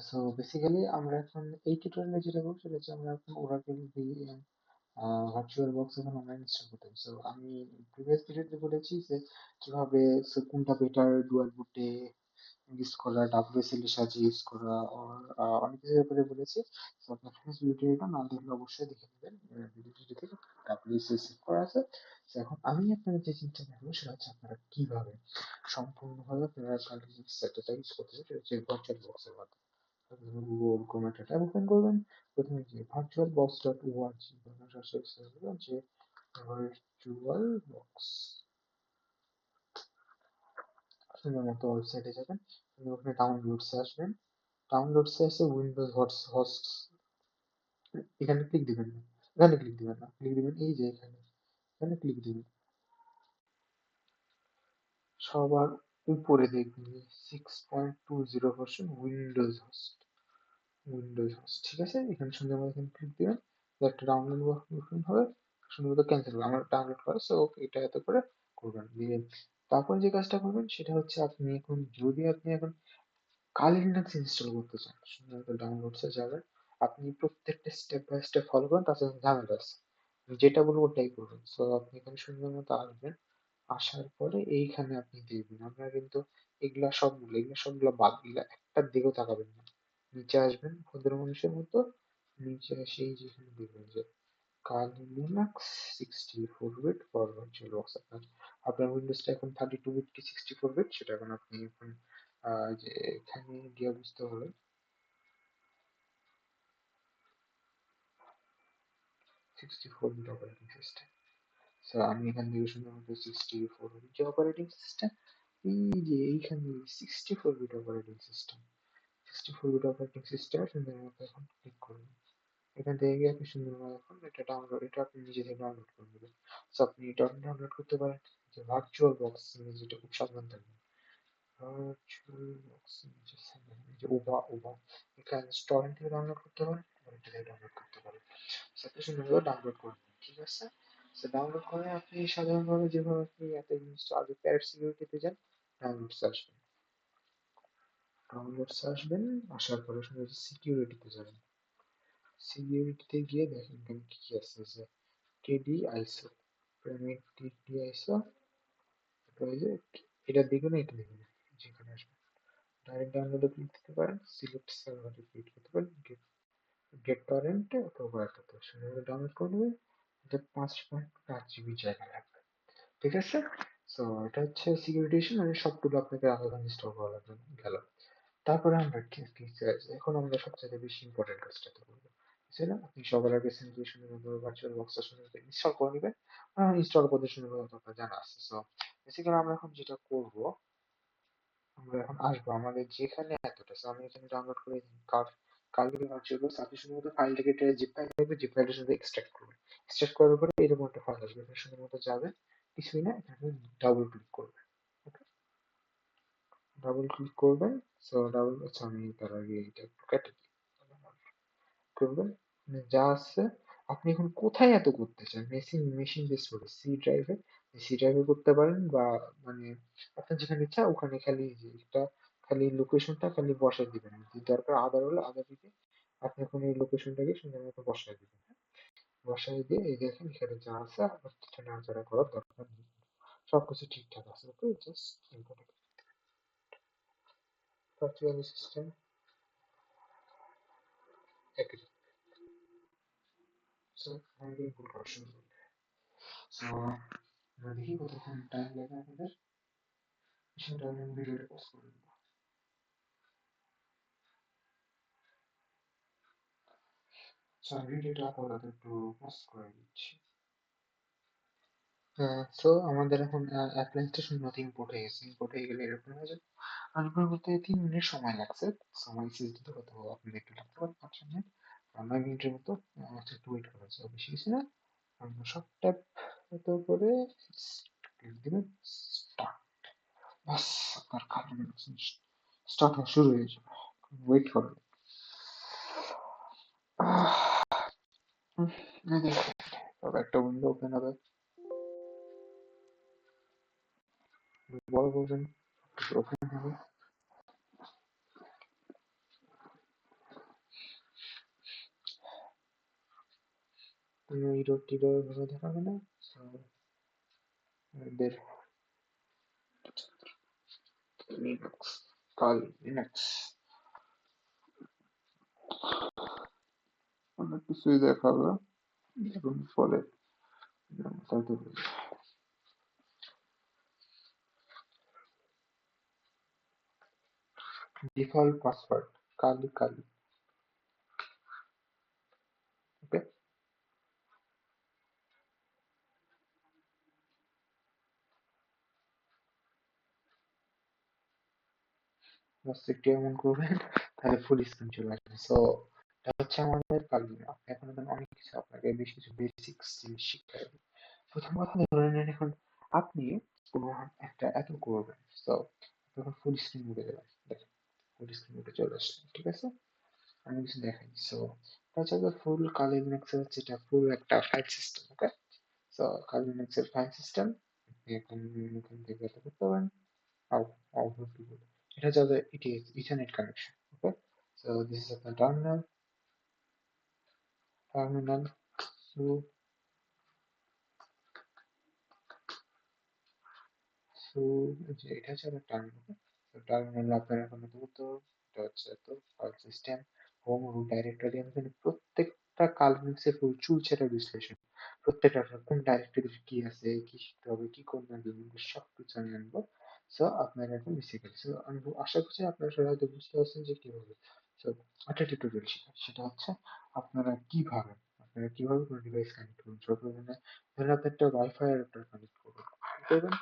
So basically আমরা এখন এই টিউটোরিয়ালে যেটা করবো সেটা হচ্ছে আমরা এখন ওরাকেল ভার্চুয়াল বক্স এখন আমরা ইনস্টল করতে হবে। সো আমি প্রিভিয়াস ভিডিওতে বলেছি যে কিভাবে কোনটা বেটার ডুয়াল বুটে ইউজ করা, ডাব্লিউএসএল এর সাহায্যে ইউজ করা, অনেক কিছু ব্যাপারে বলেছি। তো আপনার ফার্স্ট ভিডিওটা না দেখলে অবশ্যই দেখে নেবেন। ভিডিওটি দেখে ডাব্লিউএসএল সেভ করা আছে। তো এখন আমি আপনাদের যে জিনিসটা দেখাবো সেটা হচ্ছে আপনারা কিভাবে সম্পূর্ণভাবে আপনারা কার্নেজিং সেটআপটা ইউজ করতে হবে, সেটা হচ্ছে ভার্চুয়াল বক্সের মাধ্যমে। প্রথমে গুগল ক্রোম একটা ট্যাব ওপেন করবেন। প্রথমে যে ভার্চুয়াল বক্স ডট ওআরজি যে ভার্চুয়াল বক্স সুন্দর মতো ওয়েবসাইটে যাবেন। ওখানে ডাউনলোডসে আসবেন। ডাউনলোডসে এসে উইন্ডোজ হোস্ট এখানে ক্লিক দিবেন না, এখানে ক্লিক দিবেন না, ক্লিক দিবেন এই যে এখানে, এখানে ক্লিক দিবেন। সবার উপরে দেখবেন 6.20 ভার্সন উইন্ডোজ হোস্ট, ঠিক আছে? এখানে সুন্দর মতো এখানে ক্লিক দিবেন। একটা ডাউনলোড বাটন হবে, সুন্দর মতো ক্যান্সেল হবে। আমার ডাউনলোড করে, সো এটা এত করে করবেন দিয়ে তারপর যে কাজটা করবেন সেটা হচ্ছে আপনি এখন যদি আপনি এখন কালি লিনাক্স ইনস্টল করতে চান, সুন্দর মতো ডাউনলোডসে যাবেন। আপনি প্রত্যেকটা স্টেপ বাই স্টেপ ফলো করেন, তার সাথে ঝামেলা আছে, আমি যেটা বলবো ওটাই করবেন। সো আপনি এখানে সুন্দর মতো আসবেন। আসার পরে এইখানে আপনি দেখবেন আপনারা কিন্তু এগুলা সবগুলা বাদ, এগুলা একটার দিকেও তাকাবেন না। নিচে আসবেন ভদ্র মানুষের মতো, নিচে এসে এই যেখানে দেখবেন যে Kali Linux 64 bit for virtual box. আপনার উইন্ডোজটা এখন 32 বিট কি 64 বিট, সেটা এখন আপনি এখন যে এখানে গিয়ে বুঝতে হবে। 64 বিট অপারেটিং সিস্টেম। সো আমি এখান থেকে সুন্দর মতো 64 বিট যে অপারেটিং সিস্টেম, এই যে এইখানে 64 bit operating system, 64 bit operating system সুন্দর মতো এখন ক্লিক করুন। এখান থেকে গিয়ে আপনি সুন্দর মতো এখন এটা ডাউনলোড, এটা আপনি নিজে থেকে ডাউনলোড করে নেবেন। সো আপনি এটা ডাউনলোড করতে পারেন যে ভার্চুয়াল বক্স, যেটা খুব সাবধান থাকবেন। ভার্চুয়াল বক্স যে ওবা এখানে টরেন্ট থেকে ডাউনলোড করতে পারেন, এটা থেকে ডাউনলোড করতে পারেন। সো আপনি সুন্দর করে ডাউনলোড করে নেবেন, ঠিক আছে? সো ডাউনলোড করে আপনি সাধারণভাবে যেভাবে আপনি এত জিনিস আগে প্যাড সিকিউরিটিতে যান, ডাউনলোডস আসবেন, আসার পরে সুন্দর সিকিউরিটিতে যাবেন। সিকিউরিটিতে গিয়ে দেখেন এখানে কি কি আছে, যে টিডি আইসো, টিডি আইসো, এটা দেখুন, এটা দেখুন, যেখানে আসবেন ডাইরেক্ট ডাউনলোডে ক্লিক দিতে পারেন, সিলেক্ট সার্ভারে ক্লিক করতে পারেন, গেট টরেন্ট অথবা এটাতে সুন্দর ডাউনলোড করে নেবেন। এটা 5.5 জিবি জায়গা লাগবে, ঠিক আছে? সো এটা হচ্ছে সিকিউরিটি ইস্যু, মানে সবগুলো আপনাকে আলাদা ইনস্টল করা লাগবে না, গেল। তারপরে আমরা কি এখন আমরা সবচেয়ে বেশি ইম্পর্টেন্ট কাজটা করবো, বুঝলেন? আপনি সবার আগে সিম্পলি সুন্দরভাবে ভার্চুয়াল বক্সটা সুন্দর ইনস্টল করে নেবেন। ইনস্টল করতে সুন্দরভাবে আপনার জানা আছে। সো বেসিক্যালি আমরা এখন যেটা করব, আমরা এখন আসবো আমাদের যেখানে এতটা। সো আমি এখানে ডাউনলোড করে কালকে ভার্চুয়াল বক্স, আপনি শুধুমাত্র ফাইলটাকে, একটা জিপ ফাইল থাকবে, জিপ ফাইলটা শুধু এক্সট্রাক্ট করবেন। এক্সট্রাক্ট করার পরে এরকম একটা ফাইল আসবে, আপনি সুন্দর মতো যাবেন, কিছুই না, এখানে ডাবল ক্লিক করবেন। ডাবল ক্লিক করবেন। সো আচ্ছা, আমি তার আগে এটা একটু কেটে দিই। করবেন যা আছে। আপনি এখন কোথায় এত করতে চান, মেশিন বেস করে সি ড্রাইভে করতে পারেন, বা মানে আপনার যেখানে ইচ্ছা ওখানে খালি যে এটা খালি লোকেশনটা খালি বসাই দিবেন। যদি দরকার আদার হলে আদার দিকে আপনি এখন এই লোকেশনটাকে সুন্দর মতো বসাই দিবেন, হ্যাঁ? বসাই দিয়ে এই দেখেন এখানে যা আছে আপনার কিছু নাড়াচাড়া করার দরকার নেই, সবকিছু ঠিকঠাক আছে। ওকে, জাস্ট ইম্পর্টেন্ট ভার্চুয়াল সিস্টেম একই। সো আমাদের ভুল করা শুরু করবে। সো আমরা দেখি কতক্ষণ টাইম লাগে আমাদের, সেটা আমি ভিডিওটা পজ করে দেবো। সো আমি ভিডিওটা আপাতত একটু পজ করে দিচ্ছি। সো আমাদের এখন অ্যাপ্লায়েন্সটা শুধুমাত্র ইম্পোর্ট হয়ে গেছে। ইম্পোর্ট হয়ে গেলে এরকম হয়ে যাবে। আসবার করতে 3 মিনিট সময় লাগছে। সো আমার এসএসডিতে হয়তো আপনি একটু লাগতে পারে 5 মিনিট, 9 মিনিটের মতো। একটু ওয়েট করা যায়, বেশি কিছু না। আমরা সব ট্যাপ এত করে ক্লিক দিবেন, স্টার্ট। বাস, আপনার কাজ স্টার্ট হওয়া শুরু হয়ে যাবে। ওয়েট করবেন। এই দেখুন, তবে একটা উইন্ডো ওপেন হবে, বড় ভার্সন ওপেন হবে। হিরো টিরো এভাবে দেখাবে না। সো এদের লিনাক্স, কালি লিনাক্স অনেক কিছুই দেখাবে এবং ফলে ডিফল্ট পাসওয়ার্ড কালি কালি। ওকে, জাস্ট একটু এমন করবেন তাহলে ফুল স্ক্রিন চলে আসবে। সো এটা হচ্ছে আমাদের কালি। এখন এখানে অনেক কিছু আপনাকে বেশ কিছু বেসিক্স জিনিস শিখতে হবে। প্রথম কথা ধরে নেন এখন আপনি কোনো একটা এত করবেন। সো তখন ফুল স্ক্রিন মোডে যাবেন। দেখেন ফুল স্ক্রিন মোডে চলে আসছে, ঠিক আছে? আমি কিছু দেখাই। সো তাছাড়া ফুল কালি লিনাক্সের হচ্ছে এটা ফুল একটা ফাইল সিস্টেম। ওকে, সো কালি লিনাক্সের ফাইল সিস্টেম এখান এখান থেকে এটা করতে পারেন। আউটপুট কিবোর্ড এটা যাবে ethernet connection. Okay, so this is আপনার টার্মিনাল। সো সো যে এটা হচ্ছে আপনার টার্মিনাল। তো টার্মিনাল আপনার এখন মতো করতে হবে। এটা হচ্ছে তো file system home root directory. আমি এখানে প্রত্যেকটা কালমিক্সের প্রচুর সেটা বিশ্লেষণ, প্রত্যেকটা আপনার কোন ডাইরেক্টরি কি আছে, কি শিখতে হবে, কি কোন না সব কিছু আমি আনবো। সো আপনার এখন বেসিক্যালি সো আমি আশা করছি আপনারা সবাই হয়তো বুঝতে পারছেন যে কিভাবে। সো একটা টিউটোরিয়াল শেখা সেটা হচ্ছে আপনারা কিভাবে কোনো ডিভাইস কানেক্ট করুন। সর্বপ্রথমে ধরেন আপনি একটা ওয়াইফাই একটা কানেক্ট করবেন, কি করবেন?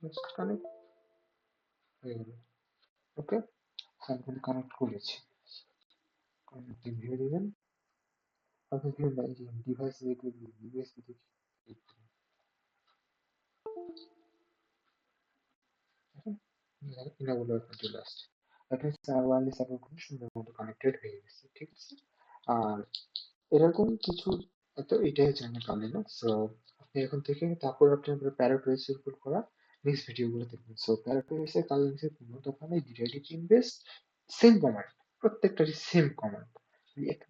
জাস্ট কানেক্ট হয়ে গেল। ওকে, এখন কানেক্ট করেছি। কানেক্ট ভেবে দিবেন। আপনি দেখবেন এই যে ডিভাইস দেখবেন ইউএসবি থেকে ইনাবল আপনার চলে আসছে। দ্যাট মিনস ওয়্যারলেস আপনার খুব সুন্দর মতো কানেক্টেড হয়ে গেছে, ঠিক আছে? আর এরকম কিছু তো এটাই হচ্ছে আমার কারণে না। সো আপনি এখন থেকে তারপর আপনি আপনার প্যারাডোইস এর উপর করা নেক্সট ভিডিও গুলো দেখবেন। সো প্যারাডোইস এর কারণ হচ্ছে কোনো তফাৎ নেই, দুইটাই ইনভেস্ট সেম কমান্ড, প্রত্যেকটারই সেম কমান্ড।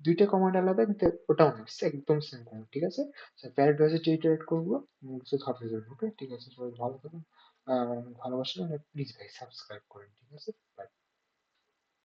দুইটা কমান্ড আলাদা কিন্তু ওটাও না, একদম সেম কমান্ড, ঠিক আছে? সো প্যারাডোইস এর টিউটোরিয়াল করবো কিছু খারাপ যাবে। ওকে, ঠিক আছে, সবাই ভালো থাকুন। ভালোবাসলে প্লিজ ভাই সাবস্ক্রাইব করেন, ঠিক আছে? বাই।